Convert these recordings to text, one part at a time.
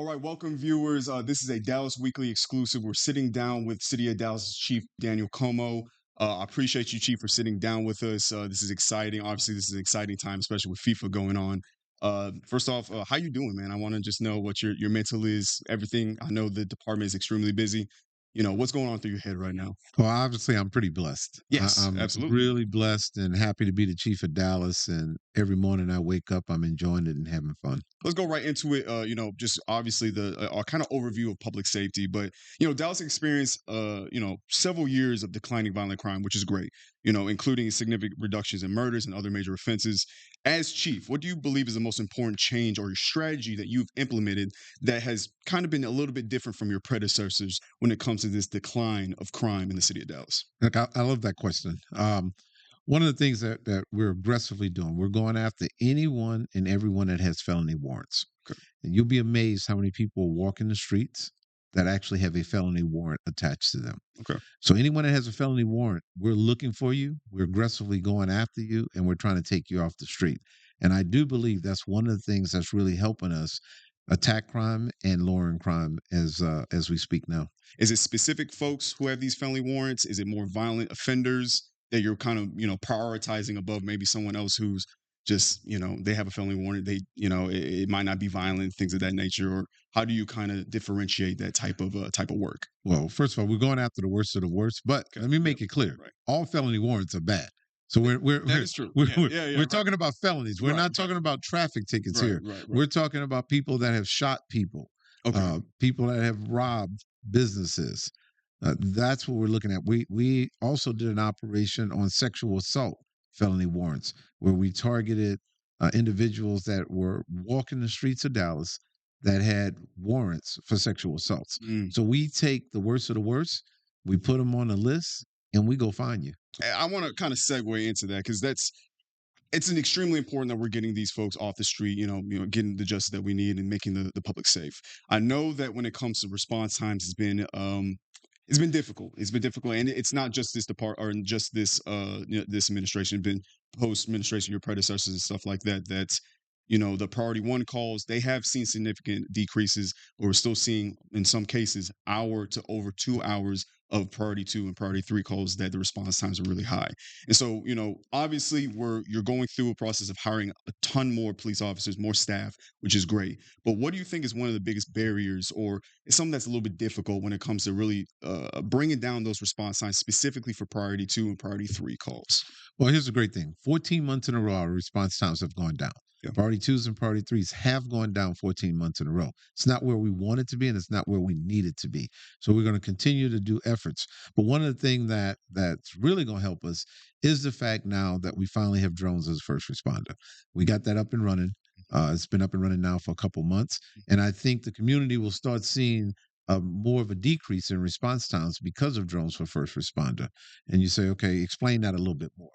All right, welcome viewers. This is a Dallas Weekly exclusive. We're sitting down with City of Dallas Chief Daniel Comeaux. I appreciate you, Chief, for sitting down with us. This is exciting. Obviously, this is an exciting time, especially with FIFA going on. First off, how you doing, man? I want to just know what your mental is. Everything. I know the department is extremely busy. What's going on through your head right now? Well, obviously, I'm pretty blessed. Yes, I'm absolutely. really blessed and happy to be the chief of Dallas. And every morning I wake up, I'm enjoying it and having fun. Let's go right into it. Just obviously the kind of overview of public safety, but Dallas experienced several years of declining violent crime, which is great. Including significant reductions in murders and other major offenses. As chief, what do you believe is the most important change or your strategy that you've implemented that has kind of been a little bit different from your predecessors when it comes to this decline of crime in the city of Dallas? Look, I love that question. One of the things that we're aggressively doing, we're going after anyone and everyone that has felony warrants. Okay. And you'll be amazed how many people walk in the streets that actually have a felony warrant attached to them. Okay. So anyone that has a felony warrant, we're looking for you. We're aggressively going after you, and we're trying to take you off the street. And I do believe that's one of the things that's really helping us attack crime and lowering crime as we speak now. Is it specific folks who have these felony warrants? Is it more violent offenders that you're kind of, prioritizing above maybe someone else who's just, they have a felony warrant. It might not be violent, things of that nature. Or how do you kind of differentiate that type of work? Well, first of all, we're going after the worst of the worst, but Okay. let me make Yep. it clear: Right. all felony warrants are bad. So we're That we're is true. we're, Yeah. we're, Yeah. Yeah. we're Right. talking about felonies. We're Right. not talking about traffic tickets Right. here. Right. Right. We're talking about people that have shot people, Okay. people that have robbed businesses. That's what we're looking at. We also did an operation on sexual assault felony warrants where we targeted individuals that were walking the streets of Dallas that had warrants for sexual assaults. Mm. So we take the worst of the worst, we put them on a list, and we go find you. I want to kind of segue into that because it's an extremely important that we're getting these folks off the street, getting the justice that we need and making the public safe. I know that when it comes to response times, it's been difficult. It's been difficult, and it's not just this just this this administration. It's been post administration, your predecessors and stuff like that. That's the priority one calls. They have seen significant decreases, but we're still seeing in some cases hour to over 2 hours of priority two and priority three calls that the response times are really high. And so, obviously you're going through a process of hiring a ton more police officers, more staff, which is great. But what do you think is one of the biggest barriers, or is something that's a little bit difficult when it comes to really bringing down those response times, specifically for priority two and priority three calls? Well, here's the great thing: 14 months in a row, our response times have gone down. Yeah. Priority twos and priority threes have gone down 14 months in a row. It's not where we want it to be, and it's not where we need it to be. So we're going to continue to do efforts. But one of the things that's really going to help us is the fact now that we finally have drones as first responder. We got that up and running. It's been up and running now for a couple months, and I think the community will start seeing more of a decrease in response times because of drones for first responder. And you say, okay, explain that a little bit more.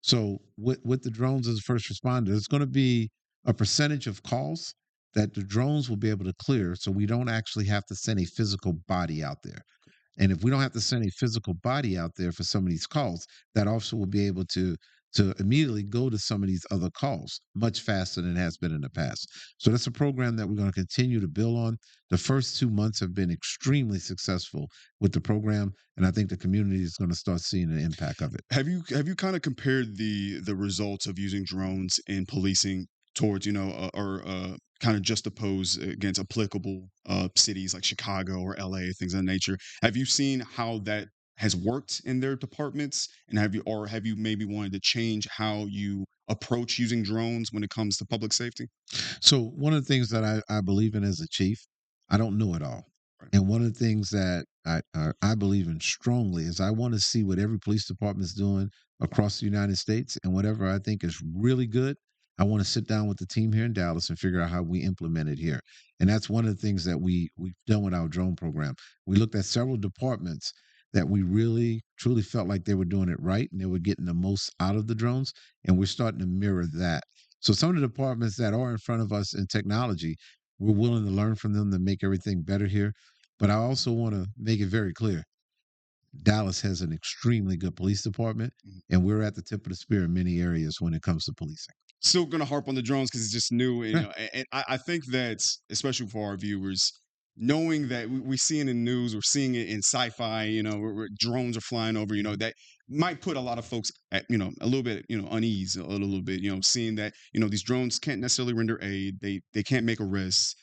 So with the drones as a first responder, it's going to be a percentage of calls that the drones will be able to clear, so we don't actually have to send a physical body out there. And if we don't have to send a physical body out there for some of these calls, that officer will be able to immediately go to some of these other calls much faster than it has been in the past. So that's a program that we're going to continue to build on. The first 2 months have been extremely successful with the program, and I think the community is going to start seeing the impact of it. Have you kind of compared the results of using drones in policing towards or kind of just opposed against applicable cities like Chicago or LA, things of that nature? Have you seen how that has worked in their departments, and have you maybe wanted to change how you approach using drones when it comes to public safety? So one of the things that I believe in as a chief, I don't know it all. Right. And one of the things that I believe in strongly is I want to see what every police department is doing across the United States, and whatever I think is really good, I want to sit down with the team here in Dallas and figure out how we implement it here. And that's one of the things that we've done with our drone program. We looked at several departments that we really truly felt like they were doing it right and they were getting the most out of the drones, and we're starting to mirror that. So some of the departments that are in front of us in technology, we're willing to learn from them to make everything better here. But I also want to make it very clear: Dallas has an extremely good police department, Mhm. and we're at the tip of the spear in many areas when it comes to policing. still going to harp on the drones because it's just new. Yeah. And I think that, especially for our viewers, knowing that we see it in the news, we're seeing it in sci-fi, where drones are flying over, that might put a lot of folks at, a little bit, unease a little bit, seeing that, these drones can't necessarily render aid. They can't make arrests.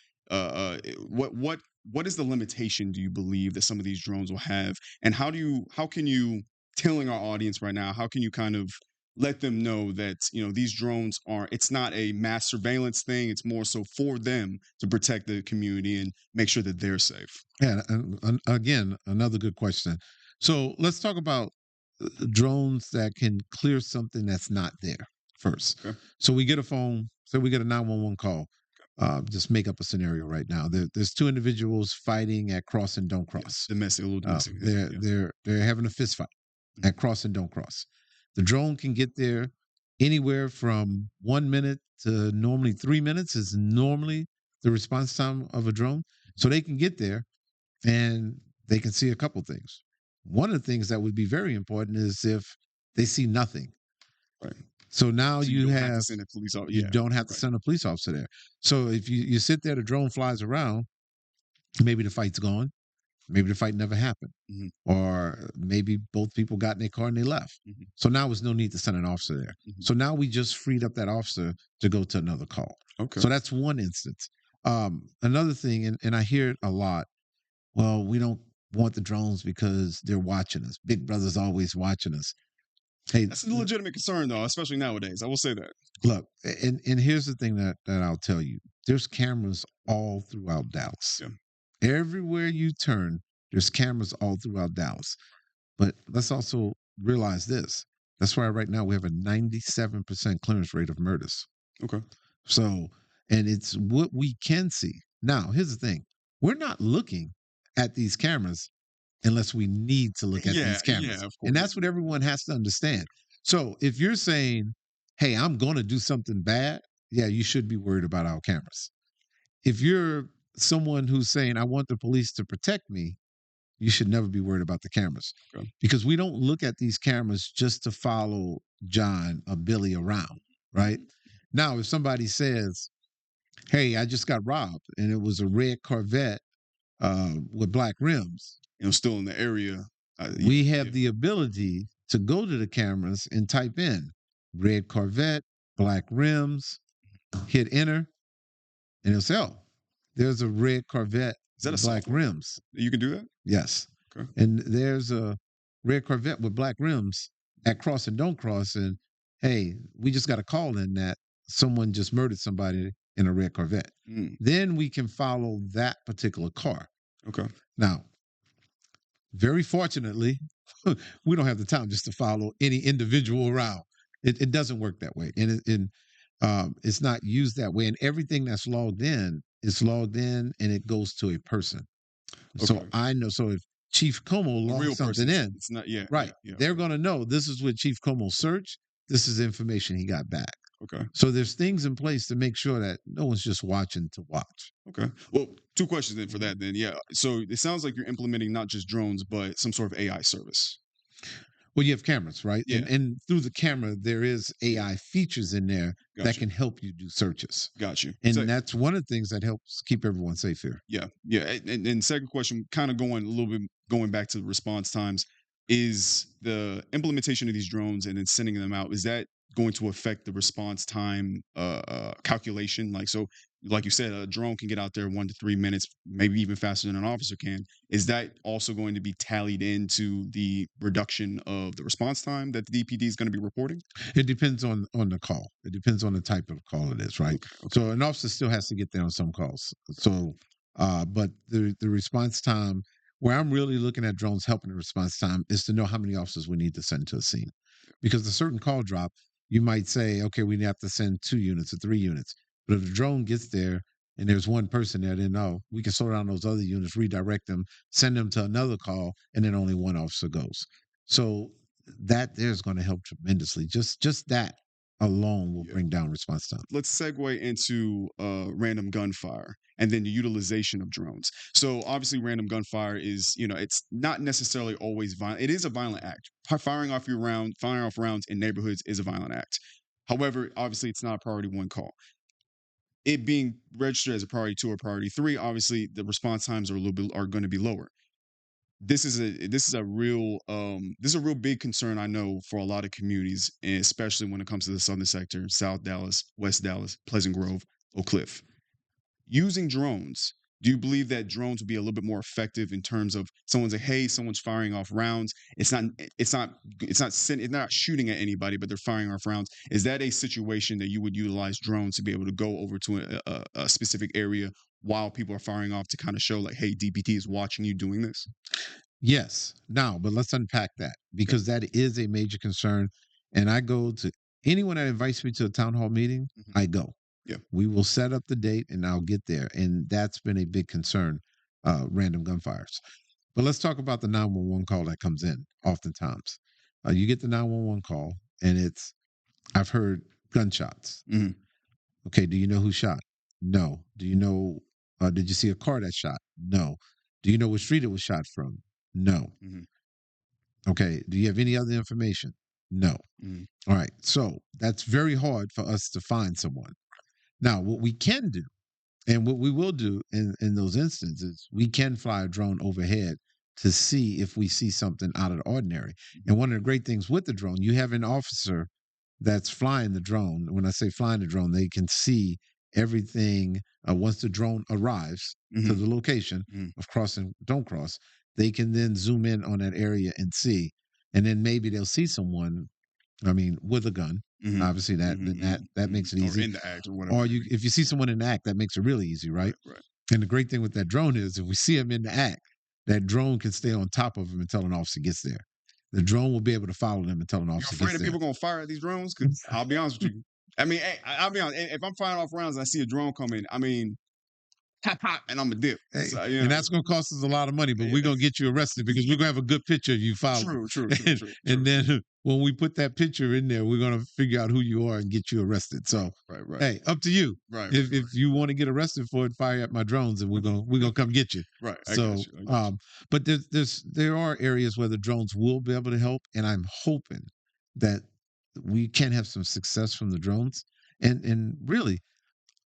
What is the limitation, do you believe, that some of these drones will have? And how can you, telling our audience right now, how can you kind of let them know that these drones it's not a mass surveillance thing, it's more so for them to protect the community and make sure that they're safe? Yeah, and again, another good question. So let's talk about drones that can clear something that's not there first. Okay. So we get a phone, say we get a 911 call. Just make up a scenario right now. There's two individuals fighting at cross and don't Yeah, cross. domestic, a little domestic. They're having a fist fight at cross and don't cross. The drone can get there anywhere from 1 minute to normally 3 minutes is normally the response time of a drone. So they can get there and they can see a couple things. One of the things that would be very important is if they see nothing. Right. So now So you don't have to send a police officer. you don't have to Right. send a police officer there. So if you sit there, the drone flies around, maybe the fight's gone, maybe the fight never happened, Mhm. or maybe both people got in their car and they left. Mhm. So now there's no need to send an officer there. Mhm. So now we just freed up that officer to go to another call. Okay. So that's one instance. Another thing, and I hear it a lot. Well, we don't want the drones because they're watching us. Big Brother's always watching us. Hey, That's a legitimate concern, though, especially nowadays. I will say that. look, and here's the thing that I'll tell you. There's cameras all throughout Dallas. Yeah. Everywhere you turn, there's cameras all throughout Dallas. But let's also realize this. That's why right now we have a 97% clearance rate of murders. Okay. So, and it's what we can see. Now, here's the thing. We're not looking at these cameras unless we need to look at these cameras. of And course. that's what everyone has to understand. So if you're saying, hey, I'm going to do something bad, yeah, you should be worried about our cameras. If you're someone who's saying, I want the police to protect me, you should never be worried about the cameras. Okay. Because we don't look at these cameras just to follow John or Billy around, right? Now, if somebody says, hey, I just got robbed and it was a red Corvette with black rims, Still in the area. we have the ability to go to the cameras and type in red Corvette, black rims, hit enter, and it'll say, oh, there's a red Corvette Is that with a black software? rims. You can do that? Yes. Okay. And there's a red Corvette with black rims at cross and don't cross. And hey, we just got a call in that someone just murdered somebody in a red Corvette. Mm. Then we can follow that particular car. Okay. Now, very fortunately, we don't have the time just to follow any individual around. It doesn't work that way. And it's not used that way. And everything that's logged in is logged in and it goes to a person. So Okay. I know. So if Chief Comeaux A real logs something person. in, It's not. Yeah. right, Yeah. they're going to know this is what Chief Comeaux searched. This is the information he got back. Okay. So there's things in place to make sure that no one's just watching to watch. Okay. Well, two questions then for that. Then, yeah. So it sounds like you're implementing not just drones, but some sort of AI service. Well, you have cameras, right? Yeah. And through the camera, there is AI features in there that Gotcha. can help you do searches. Got you. And So- that's one of the things that helps keep everyone safe here. Yeah, yeah. And second question, kind of going back to the response times, is the implementation of these drones and then sending them out, is that going to affect the response time calculation? Like, so, like you said, a drone can get out there 1 to 3 minutes, maybe even faster than an officer can. Is that also going to be tallied into the reduction of the response time that the DPD is going to be reporting? It depends on the call. It depends on the type of call it is, right? Okay. So an officer still has to get there on some calls. So, but the response time, where I'm really looking at drones helping the response time, is to know how many officers we need to send to a scene. Because a certain call drop, you might say, okay, we have to send 2 units or 3 units. But if the drone gets there and there's one person there, then no, we can slow down those other units, redirect them, send them to another call, and then only one officer goes. So that there's going to help tremendously. Just that alone will Yeah. bring down response time. Let's segue into random gunfire and then the utilization of drones. So obviously random gunfire is, it's not necessarily always violent. It is a violent act. Firing off rounds in neighborhoods is a violent act. However, obviously, it's not a priority one call. It being registered as a priority two or priority three, obviously, the response times are going to be lower. This is a real big concern, I know, for a lot of communities, and especially when it comes to the southern sector, South Dallas, West Dallas, Pleasant Grove, Oak Cliff. Using drones, do you believe that drones will be a little bit more effective in terms of someone's like, hey, someone's firing off rounds. It's not shooting at anybody, but they're firing off rounds. Is that a situation that you would utilize drones to be able to go over to a specific area while people are firing off to kind of show like, hey, DPT is watching you doing this? Yes. Now, but let's unpack that Okay. because that is a major concern. And I go to anyone that invites me to a town hall meeting, Mhm. I go. Yeah. We will set up the date and I'll get there. And that's been a big concern, random gunfires. But let's talk about the 911 call that comes in oftentimes. You get the 911 call and I've heard gunshots. Mhm. Okay, do you know who shot? No. Do you know, did you see a car that shot? No. Do you know what street it was shot from? No. Mhm. Okay, do you have any other information? No. Mhm. All right, so that's very hard for us to find someone. Now, what we can do, and what we will do in those instances, we can fly a drone overhead to see if we see something out of the ordinary. And one of the great things with the drone, you have an officer that's flying the drone. When I say flying the drone, they can see everything once the drone arrives to Mhm. the location Mhm. of cross and don't cross. They can then zoom in on that area and see, and then maybe they'll see someone. I mean, with a gun. Mhm. Obviously, Mhm. that Mhm. that Mhm. makes it Or easy. in the act or whatever. Or you, if you see someone in the act, that makes it really easy, right? Right. Right. And the great thing with that drone is, if we see him in the act, that drone can stay on top of him until an officer gets there. The drone will be able to follow them until an You officer afraid gets of there. people gonna fire at these drones? Because I'll be honest with you. I mean, hey, I'll be honest. If I'm firing off rounds and I see a drone coming, I mean, pop pop, and I'm a dip. Hey, So and that's going to cost us a lot of money, but we're yeah. going to get you arrested because we're going to have a good picture of you following. True. True. True. And, True. and True. then when we put that picture in there, we're going to figure out who you are and get you arrested. So, Right. Right. hey, up to you. Right. Right. If you want to get arrested for it, fire at my drones, and we're gonna come get you. Right. I got So, you. I got you. but there are areas where the drones will be able to help, and I'm hoping that we can have some success from the drones. And really,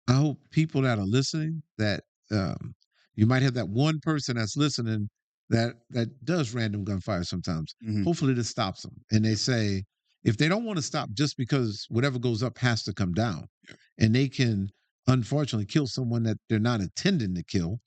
I hope people that are listening that um, you might have that one person that's listening that does random gunfire sometimes. Mhm. Hopefully, this stops them, and they say if they don't want to stop just because whatever goes up has to come down, Yeah. and they can unfortunately kill someone that they're not intending to kill.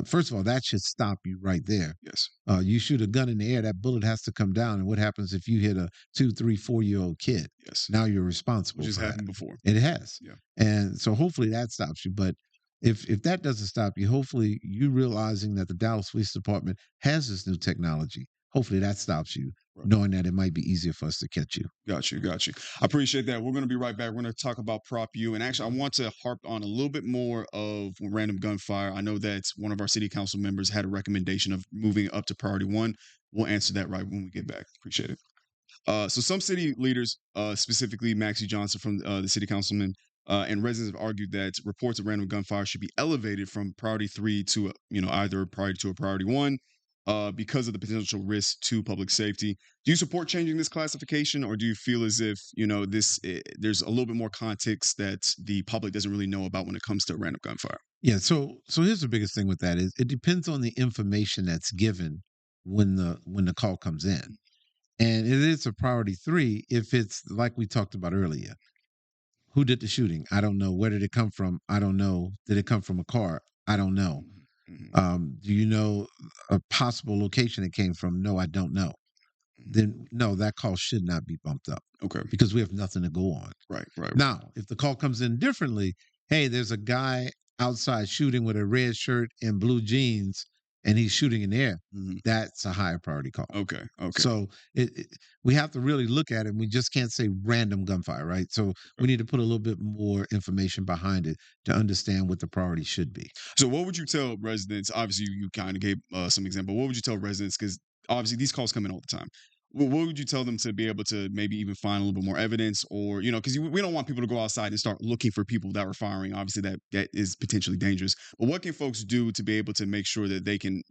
First of all, that should stop you right there. Yes. You shoot a gun in the air, that bullet has to come down. And what happens if you hit a 2, 3, 4-year-old kid? Yes. Now you're Which responsible has for that. happened before. It has. Yeah. And so hopefully that stops you. But if that doesn't stop you, hopefully you realizing that the Dallas Police Department has this new technology. Hopefully that stops you, Right. knowing that it might be easier for us to catch you. Got you. Got you. I appreciate that. We're going to be right back. We're going to talk about Prop U. And actually, I want to harp on a little bit more of random gunfire. I know that one of our city council members had a recommendation of moving up to priority one. We'll answer that right when we get back. Appreciate it. So some city leaders, specifically Maxie Johnson from the city councilman, and residents have argued that reports of random gunfire should be elevated from priority three to either priority two or priority one, because of the potential risk to public safety. Do you support changing this classification, or do you feel as if there's a little bit more context that the public doesn't really know about when it comes to random gunfire? Yeah. So here's the biggest thing with that is it depends on the information that's given when the call comes in. And it is a priority three if it's like we talked about earlier. Who did the shooting? I don't know. Where did it come from? I don't know. Did it come from a car? I don't know. Mhm. Do you know a possible location it came from? No, I don't know. Mhm. Then no, that call should not be bumped up Okay. because we have nothing to go on. Right. Right. Now, if the call comes in differently, hey, there's a guy outside shooting with a red shirt and blue jeans, and he's shooting in the air. Mhm. That's a higher priority call. Okay. Okay. So we have to really look at it. We just can't say random gunfire, right? So we need to put a little bit more information behind it to understand what the priority should be. So, what would you tell residents? Obviously, you kind of gave some example. What would you tell residents? Because obviously, these calls come in all the time. what would you tell them to be able to maybe even find a little bit more evidence, or because we don't want people to go outside and start looking for people that were firing. Obviously, that is potentially dangerous. But what can folks do to be able to make sure that they can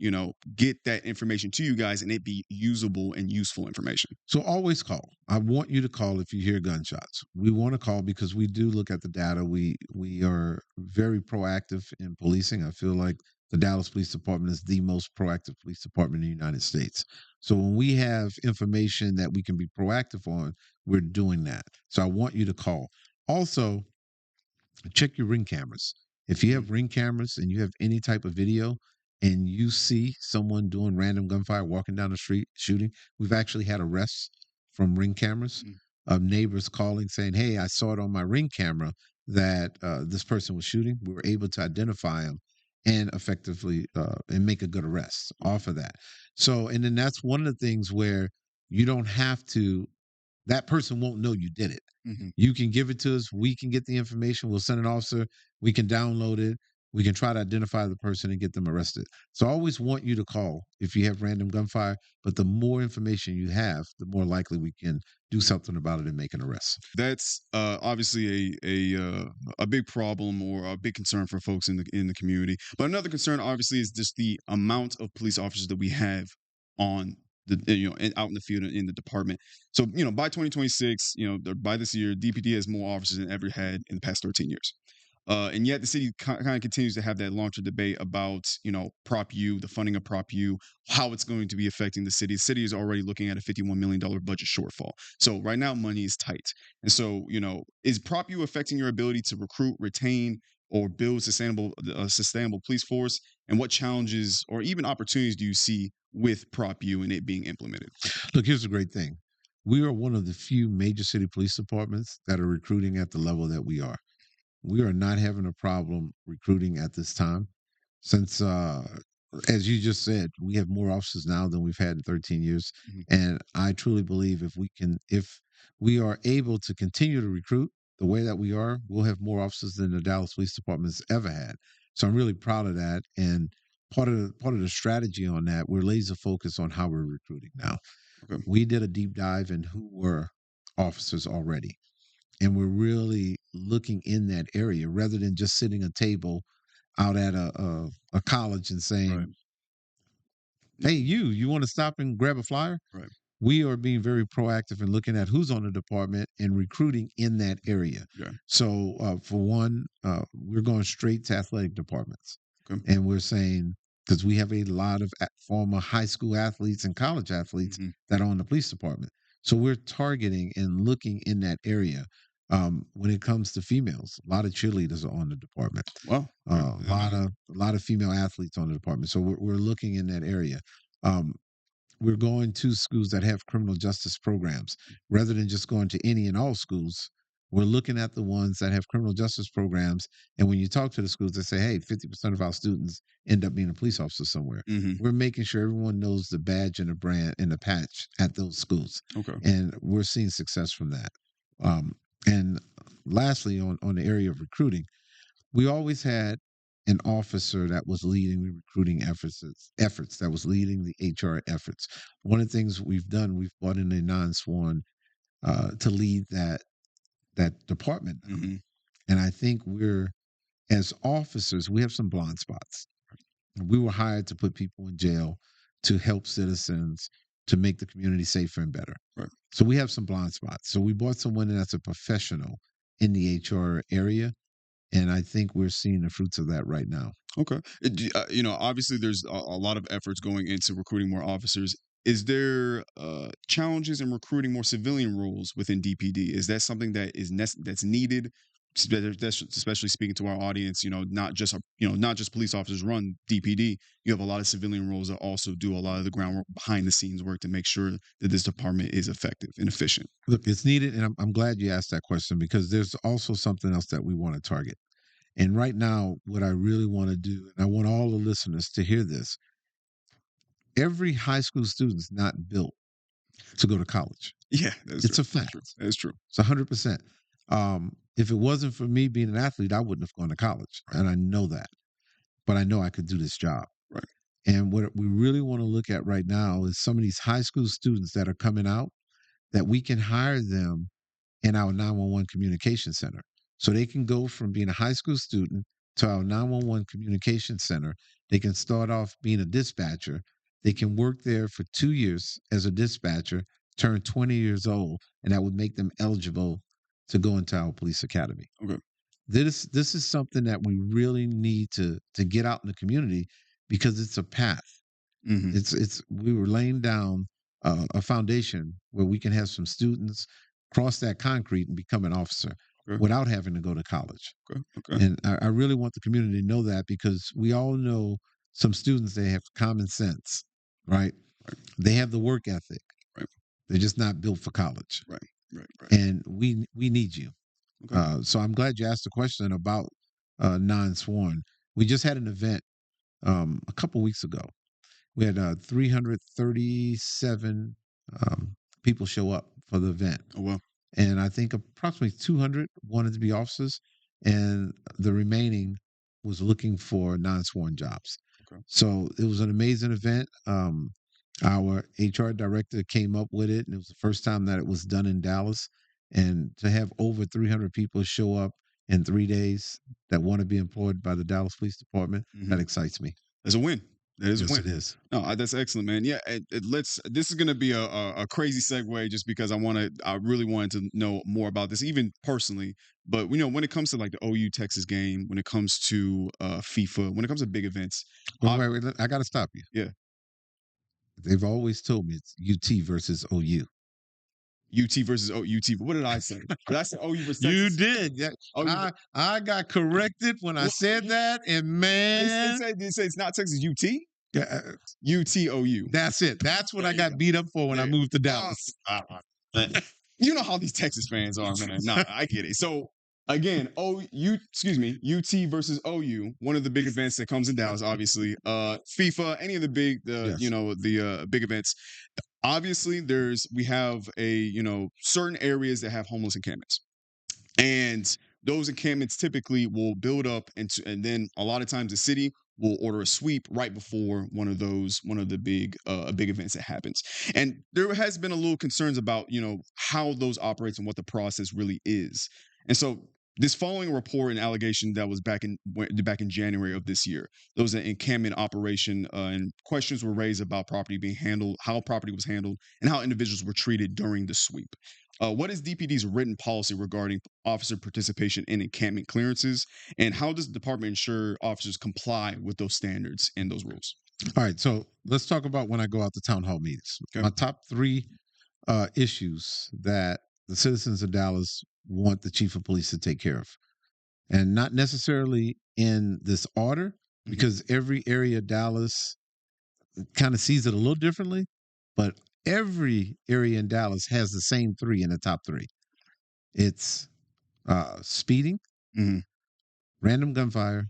get that information to you guys and it be usable and useful information? So always call. I want you to call if you hear gunshots. We want to call because we do look at the data. We are very proactive in policing. I feel like the Dallas Police Department is the most proactive police department in the United States. So when we have information that we can be proactive on, we're doing that. So I want you to call. Also, check your ring cameras. If you Mhm. have ring cameras and you have any type of video and you see someone doing random gunfire, walking down the street, shooting, we've actually had arrests from ring cameras Mm. of neighbors calling saying, "Hey, I saw it on my ring camera that this person was shooting." We were able to identify him and effectively and make a good arrest off of that. So, and then that's one of the things where you don't have to, that person won't know you did it. Mhm. You can give it to us. We can get the information. We'll send an officer. We can download it. We can try to identify the person and get them arrested. So I always want you to call if you have random gunfire. But the more information you have, the more likely we can do something about it and make an arrest. That's obviously a big problem or a big concern for folks in the community. But another concern, obviously, is just the amount of police officers that we have on out in the field in the department. So by 2026, by this year, DPD has more officers than ever had in the past 13 years. And yet the city kind of continues to have that larger debate about, Prop U, the funding of Prop U, how it's going to be affecting the city. The city is already looking at a $51 million budget shortfall. So right now, money is tight. And so, is Prop U affecting your ability to recruit, retain, or build sustainable police force? And what challenges or even opportunities do you see with Prop U and it being implemented? Look, here's the great thing. We are one of the few major city police departments that are recruiting at the level that we are. We are not having a problem recruiting at this time since as you just said, we have more officers now than we've had in 13 years. Mhm. And I truly believe if we are able to continue to recruit the way that we are, we'll have more officers than the Dallas Police Department's ever had. So I'm really proud of that. And part of the strategy on that, we're laser focused on how we're recruiting now. Okay. We did a deep dive in who were officers already, and we're really looking in that area rather than just sitting a table out at a college and Right. saying, "Hey, you want to stop and grab a flyer?" Right. We are being very proactive in looking at who's on the department and recruiting in that area. Yeah. So, for one, we're going straight to athletic departments, Okay. and we're saying, because we have a lot of former high school athletes and college athletes Hmm. that are on the police department. So we're targeting and looking in that area. When it comes to females, a lot of cheerleaders are on the department. Wow. Okay. A lot of female athletes on the department. So we're looking in that area. Um, we're going to schools that have criminal justice programs rather than just going to any and all schools. We're looking at the ones that have criminal justice programs. And when you talk to the schools, they say, "Hey, 50% of our students end up being a police officer somewhere." Hmm. We're making sure everyone knows the badge and the brand and the patch at those schools. Okay. And we're seeing success from that. And lastly, on the area of recruiting, we always had an officer that was leading the recruiting efforts that was leading the HR efforts. One of the things we've done, we've brought in a non-sworn to lead that department now. Hmm. And I think as officers, we have some blind spots. We were hired to put people in jail, to help citizens, to make the community safer and better. Right. So we have some blind spots. So we brought someone in that's a professional in the HR area, and I think we're seeing the fruits of that right now. Okay. Obviously, there's a lot of efforts going into recruiting more officers. Is there challenges in recruiting more civilian roles within DPD? Is that something that that's needed? That's especially speaking to our audience. Not just police officers run DPD. You have a lot of civilian roles that also do a lot of the groundwork behind the scenes work to make sure that this department is effective and efficient. Look, it's needed, and I'm glad you asked that question because there's also something else that we want to target. And right now, what I really want to do, and I want all the listeners to hear this, every high school student is not built to go to college. Yeah, that's true. It's a That's true. fact. That's true. It's 100%. If it wasn't for me being an athlete, I wouldn't have gone to college, Right. and I know that. But I know I could do this job. Right. And what we really want to look at right now is some of these high school students that are coming out, that we can hire them in our 911 communication center. So they can go from being a high school student to our 911 communication center. They can start off being a dispatcher. They can work there for 2 years as a dispatcher, turn 20 years old, and that would make them eligible to go into our police academy. Okay. This is something that we really need to get out in the community, because it's a path. Mm-hmm. It's we were laying down a foundation where we can have some students cross that concrete and become an officer Okay. without having to go to college. Okay. Okay. And I really want the community to know that, because we all know some students, they have common sense, right? Right. They have the work ethic. Right. They're just not built for college. Right. Right. Right. And we need you. Okay. So I'm glad you asked the question about non-sworn. We just had an event a couple weeks ago. We had 337 people show up for the event. Oh well. And I think approximately 200 wanted to be officers, and the remaining was looking for non-sworn jobs. Okay. So it was an amazing event. Our HR director came up with it, and it was the first time that it was done in Dallas. And to have over 300 people show up in 3 days that want to be employed by the Dallas Police Department, that excites me. That's a win. That is Yes, a win. it is. No, that's excellent, man. Yeah, this is going to be a crazy segue, just because I really wanted to know more about this, even personally. But when it comes to like the OU Texas game, when it comes to FIFA, when it comes to big events, Wait, I got to stop you. Yeah. They've always told me it's UT versus OU. UT versus UT. What did I say? Did I say OU versus You Texas? did. Yeah. I got corrected when I said that, and man, They say it's not Texas UT. yeah, UTOU. that's it. That's what I got beat up for when I moved to Dallas. You know how these Texas fans are, man. No, I get it. So again, UT versus OU, one of the big events that comes in Dallas, obviously. FIFA, any of the big, Yes. the big events. Obviously, we have certain areas that have homeless encampments, and those encampments typically will build up, and then a lot of times the city will order a sweep right before one of the big events that happens. And there has been a little concerns about how those operates and what the process really is. And so this following report and allegation that was back in January of this year, there was an encampment operation, and questions were raised about property being handled, how property was handled, and how individuals were treated during the sweep. What is DPD's written policy regarding officer participation in encampment clearances, and how does the department ensure officers comply with those standards and those rules? All right, so let's talk about when I go out to town hall meetings. Okay. My top 3 issues that the citizens of Dallas want the chief of police to take care of, and not necessarily in this order, because every area of Dallas kind of sees it a little differently, but every area in Dallas has the same 3 in the top 3. It's speeding, random gunfire,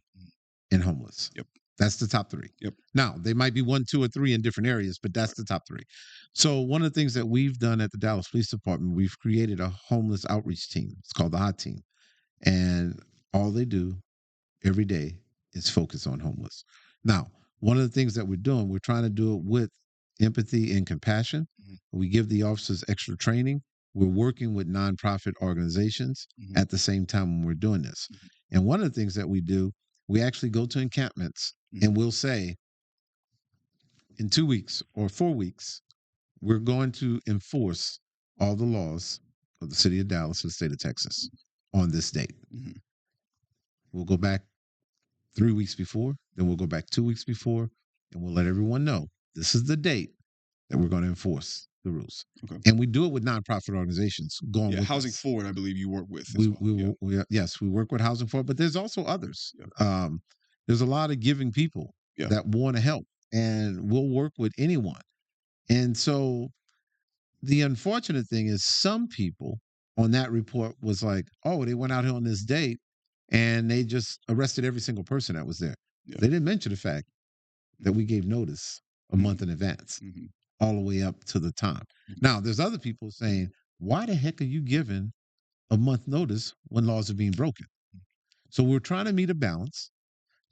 and homeless. Yep. That's the top 3. Yep. Now, they might be 1, 2, or 3 in different areas, but that's the top 3. So one of the things that we've done at the Dallas Police Department, we've created a homeless outreach team. It's called the Hot Team. And all they do every day is focus on homeless. Now, one of the things that we're doing, we're trying to do it with empathy and compassion. We give the officers extra training. We're working with nonprofit organizations at the same time when we're doing this. And one of the things that we do, we actually go to encampments and we'll say, in 2 weeks or 4 weeks, we're going to enforce all the laws of the city of Dallas and the state of Texas on this date. We'll go back 3 weeks before, then we'll go back 2 weeks before, and we'll let everyone know this is the date that we're going to enforce the rules. Okay. And we do it with nonprofit organizations. With Housing us. Forward, I believe you work with. Yes, we work with Housing Forward, but there's also others. There's a lot of giving people that want to help, and we'll work with anyone. And so the unfortunate thing is some people on that report was like, oh, they went out here on this date and they just arrested every single person that was there. They didn't mention the fact that we gave notice a month in advance, all the way up to the time. Now, there's other people saying, why the heck are you giving a month notice when laws are being broken? So we're trying to meet a balance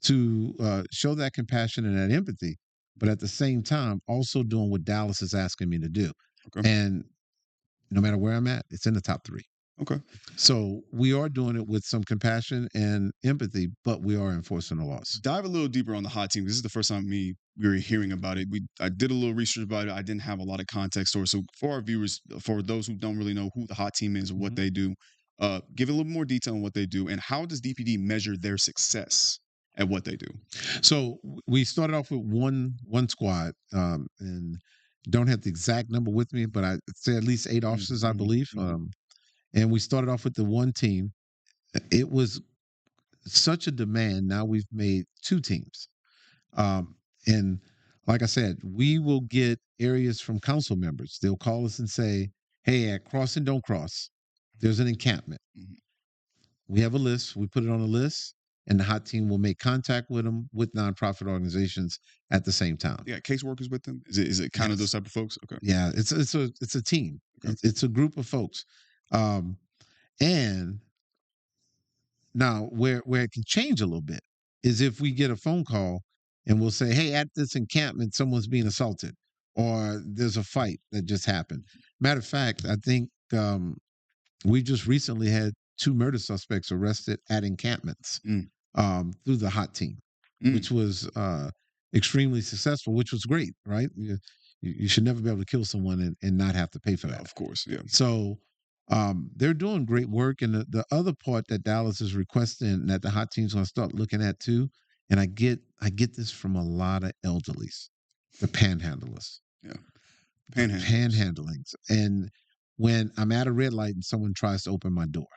to show that compassion and that empathy, but at the same time, also doing what Dallas is asking me to do. Okay. And no matter where I'm at, it's in the top 3. Okay. So we are doing it with some compassion and empathy, but we are enforcing the laws. Dive a little deeper on the hot team. This is the first time we were hearing about it. I did a little research about it. I didn't have a lot of context or so for our viewers, for those who don't really know who the hot team is or what Mhm. they do, give a little more detail on what they do and how does DPD measure their success at what they do? So we started off with one squad, and don't have the exact number with me, but I say at least 8 officers, I Mhm, believe. mhm. And we started off with the one team. It was such a demand. Now we've made 2 teams. And like I said, we will get areas from council members. They'll call us and say, "Hey, at Cross and Don't Cross, there's an encampment. Mhm. We have a list. We put it on a list, and the hot team will make contact with them with nonprofit organizations at the same time." Yeah, caseworkers with them. Is it kind of those Yes. type of folks? Okay. Yeah, it's a team. Okay. It's a group of folks. Um, and now where it can change a little bit is if we get a phone call and we'll say, "Hey, at this encampment, someone's being assaulted, or there's a fight that just happened." Matter of fact, I think we just recently had 2 murder suspects arrested at encampments Mm, through the hot team, mm. which was extremely successful, which was great, right? You should never be able to kill someone and not have to pay for that. Of course. Yeah. So they're doing great work. And the other part that Dallas is requesting that the hot team's going to start looking at too, and I get this from a lot of elderlies, the panhandlers, Yeah. the Panhandlers. panhandlings. And when I'm at a red light and someone tries to open my door,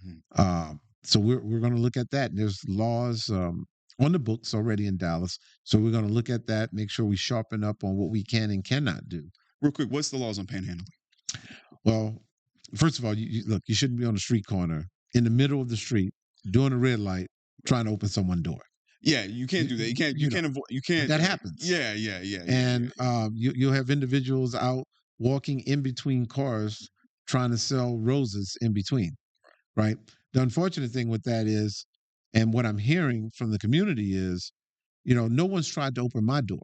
Mhm. so we're going to look at that. There's laws on the books already in Dallas, so we're going to look at that, make sure we sharpen up on what we can and cannot do. Real quick, what's the laws on panhandling? Well, first of all, look, you shouldn't be on the street corner in the middle of the street doing a red light trying to open someone's door. Yeah, you can't do that. You can't. You You know, can't avoid. You but can't. that happens. Yeah. Yeah. Yeah. Yeah. Yeah. And you'll have individuals out walking in between cars trying to sell roses in between, right? The unfortunate thing with that is, and what I'm hearing from the community is, no one's tried to open my door,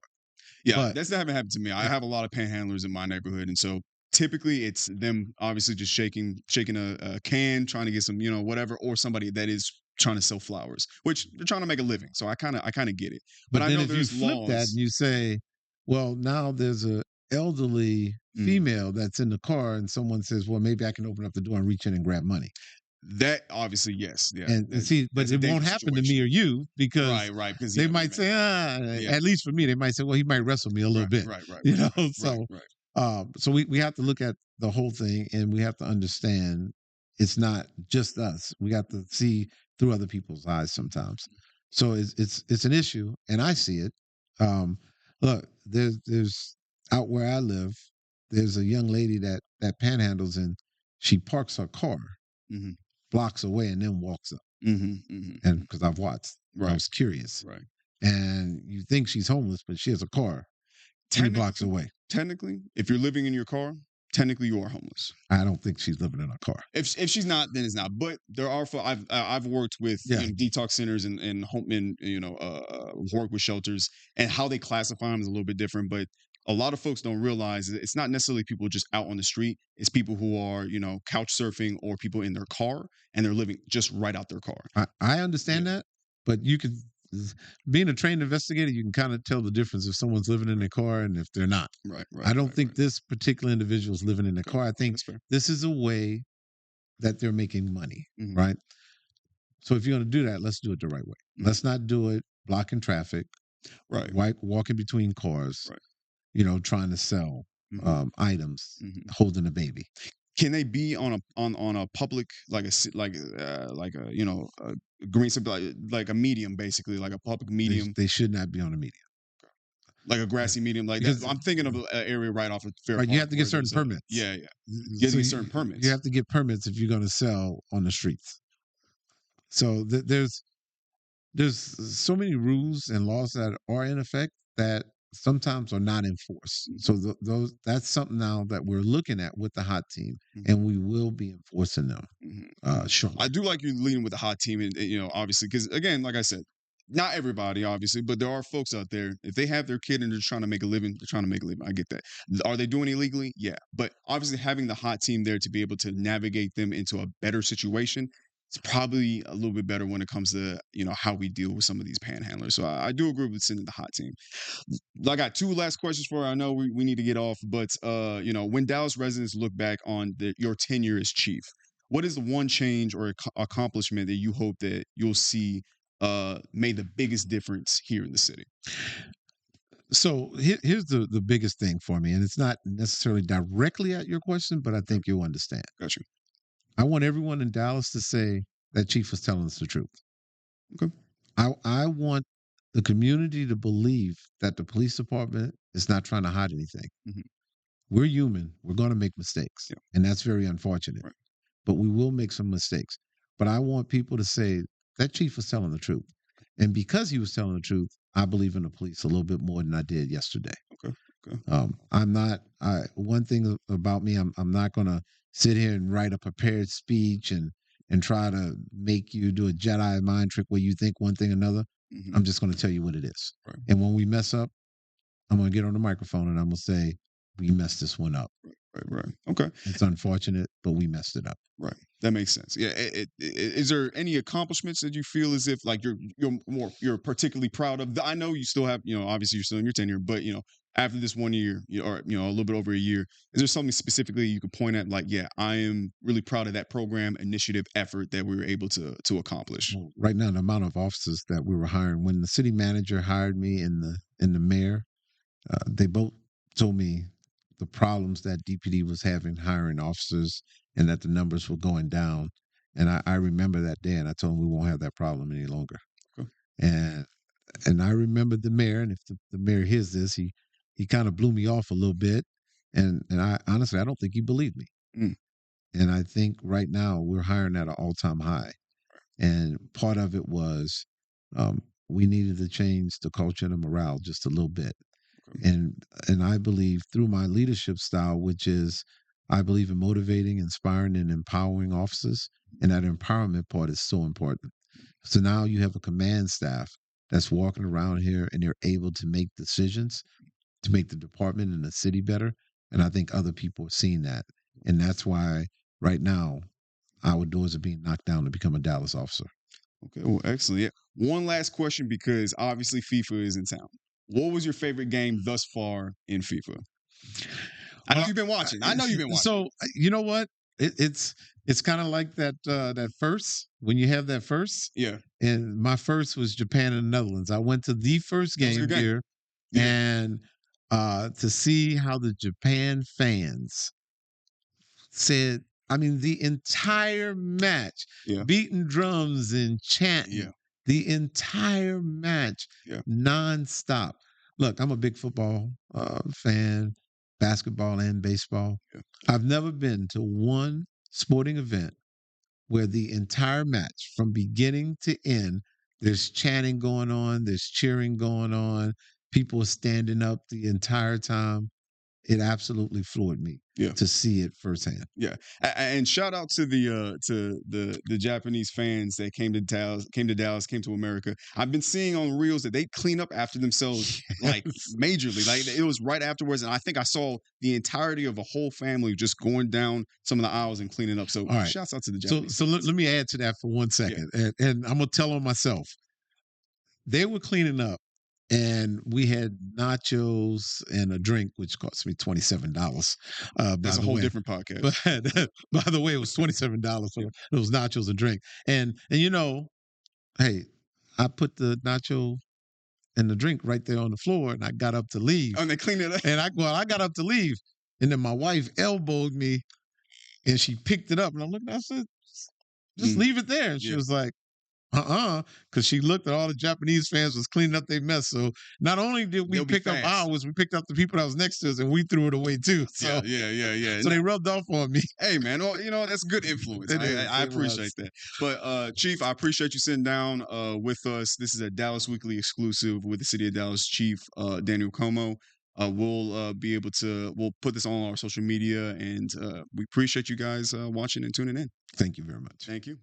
Yeah, but that's never happened to me. I have a lot of panhandlers in my neighborhood, and so typically it's them obviously just shaking a can, trying to get some, whatever, or somebody that is trying to sell flowers, which they're trying to make a living. So I kind of get it. But But I then know if you there's flip that laws. and you say, well, now there's a elderly Mm, female that's in the car and someone says, well, maybe I can open up the door and reach in and grab money. that obviously, yes, yeah, And see, but that's a it won't dangerous happen to me situation. or you because Right, right, because they yeah, might say, yeah, at least for me, they might say, well, he might wrestle me a little right, bit, right, right, you right, know? right, So, right, so we have to look at the whole thing and we have to understand it's not just us. We got to see through other people's eyes sometimes. So it's an issue and I see it. Um, look, there's out where I live, there's a young lady that panhandles and she parks her car hmm blocks away and then walks up. And because I've watched, I right, was curious. right. And you think she's homeless, but she has a car 3 blocks Technically, away. technically, if you're living in your car, technically you are homeless. I don't think she's living in a car. If she's not, then it's not. But there are. I've worked with Yeah. detox centers and home and work with shelters and how they classify them is a little bit different. But a lot of folks don't realize that it's not necessarily people just out on the street. It's people who are couch surfing or people in their car and they're living just right out their car. I Yeah. understand that, but you can, being a trained investigator, you can kind of tell the difference if someone's living in their car and if they're not. Right. Right. I don't Right. think Right. this particular individual is living in the Okay. car. I think That's fair. this is a way that they're making money, Mhm. right? So if you're going to do that, let's do it the right way. Mhm. Let's not do it blocking traffic, Right. walking between cars, Right. trying to sell Mhm. items, Mhm. holding a baby. Can they be on a public like a green like a medium basically like a public medium They should not be on the media like a grassy medium like that? because I'm thinking of an area right off of Fair right, you Park have to get where certain there's a permits. yeah. You have to So get certain you permits. have to get permits if you're going to sell on the streets. So there's so many rules and laws that are in effect that sometimes are not enforced. So that's something now that we're looking at with the hot team, Mhm. and we will be enforcing them Mhm. shortly. I do like you leading with the hot team and obviously because again like I said not everybody, obviously, but there are folks out there. If they have their kid and they're trying to make a living, they're trying to make a living. I get that. Are they doing illegally? Yeah. But obviously, having the hot team there to be able to navigate them into a better situation, it's probably a little bit better when it comes to how we deal with some of these panhandlers. So I do agree with sending the hot team. I got two last questions for you. I know we need to get off, but when Dallas residents look back on your tenure as chief, what is the one change or accomplishment that you hope that you'll see made the biggest difference here in the city? So here's the biggest thing for me, and it's not necessarily directly at your question, but I think you'll understand. Gotcha. I want everyone in Dallas to say that chief was telling us the truth. Okay. I want the community to believe that the police department is not trying to hide anything. Mhm. We're human. We're going to make mistakes, Yeah. and that's very unfortunate. Right. But we will make some mistakes. But I want people to say that chief was telling the truth, and because he was telling the truth, I believe in the police a little bit more than I did yesterday. Okay. Okay. I'm not. One thing about me, I'm not going to sit here and write a prepared speech and try to make you do a Jedi mind trick where you think one thing another. Mhm. I'm just going to tell you what it is. Right. And when we mess up, I'm going to get on the microphone and I'm going to say we messed this one up. Right. Okay. It's unfortunate, but we messed it up. Right. That makes sense. Yeah. Is there any accomplishments that you feel as if like you're particularly proud of? I know you still have, obviously you're still in your tenure, but after this 1 year, or a little bit over a year, is there something specifically you could point at? Like, yeah, I am really proud of that program, initiative, effort that we were able to accomplish. Well, right now, the amount of officers that we were hiring, when the city manager hired me and the mayor, they both told me the problems that DPD was having hiring officers and that the numbers were going down. And I remember that day and I told them we won't have that problem any longer. Okay. And I remember the mayor, and if the mayor hears this, he kind of blew me off a little bit. And I honestly I don't think he believed me. Mm. And I think right now we're hiring at an all-time high. And part of it was we needed to change the culture and the morale just a little bit. And I believe through my leadership style, which is I believe in motivating, inspiring, and empowering officers, and that empowerment part is so important. So now you have a command staff that's walking around here and they're able to make decisions to make the department and the city better. And I think other people are seeing that. And that's why right now our doors are being knocked down to become a Dallas officer. Okay, well, excellent. Yeah. One last question, because obviously FIFA is in town. What was your favorite game thus far in FIFA? I know you've been watching. I know you've been watching. So you know what? It's kind of like that first when you have that first. Yeah. And my first was Japan and the Netherlands. I went to the first game here, and to see how the Japan fans said, I mean, the entire match, beating drums and chanting, the entire match, nonstop. Look, I'm a big football fan, basketball and baseball. I've never been to one sporting event where the entire match, from beginning to end, there's chanting going on, there's cheering going on, people are standing up the entire time. It absolutely floored me to see it firsthand. Yeah, and shout out to the Japanese fans that came to Dallas, came to America. I've been seeing on reels that they clean up after themselves like majorly. Like it was right afterwards, and I think I saw the entirety of a whole family just going down some of the aisles and cleaning up. So shouts out to the Japanese. So let me add to that for 1 second, and I'm gonna tell on myself. They were cleaning up. And we had nachos and a drink, which cost me $27. That's a whole different podcast. But by the way, it was $27 for those nachos and drink. And hey, I put the nacho and the drink right there on the floor, and I got up to leave. Oh, and they cleaned it up. And I got up to leave, and then my wife elbowed me, and she picked it up, and I'm looking. I said, "Just leave it there." And she was like, because she looked at all the Japanese fans was cleaning up their mess. So not only did we pick up ours, we picked up the people that was next to us, and we threw it away too. So yeah. So they rubbed off on me. Hey man, well, that's good influence. I appreciate that. But Chief, I appreciate you sitting down with us. This is a Dallas Weekly exclusive with the City of Dallas Chief Daniel Comeaux. We'll put this on our social media, and we appreciate you guys watching and tuning in. Thank you very much. Thank you.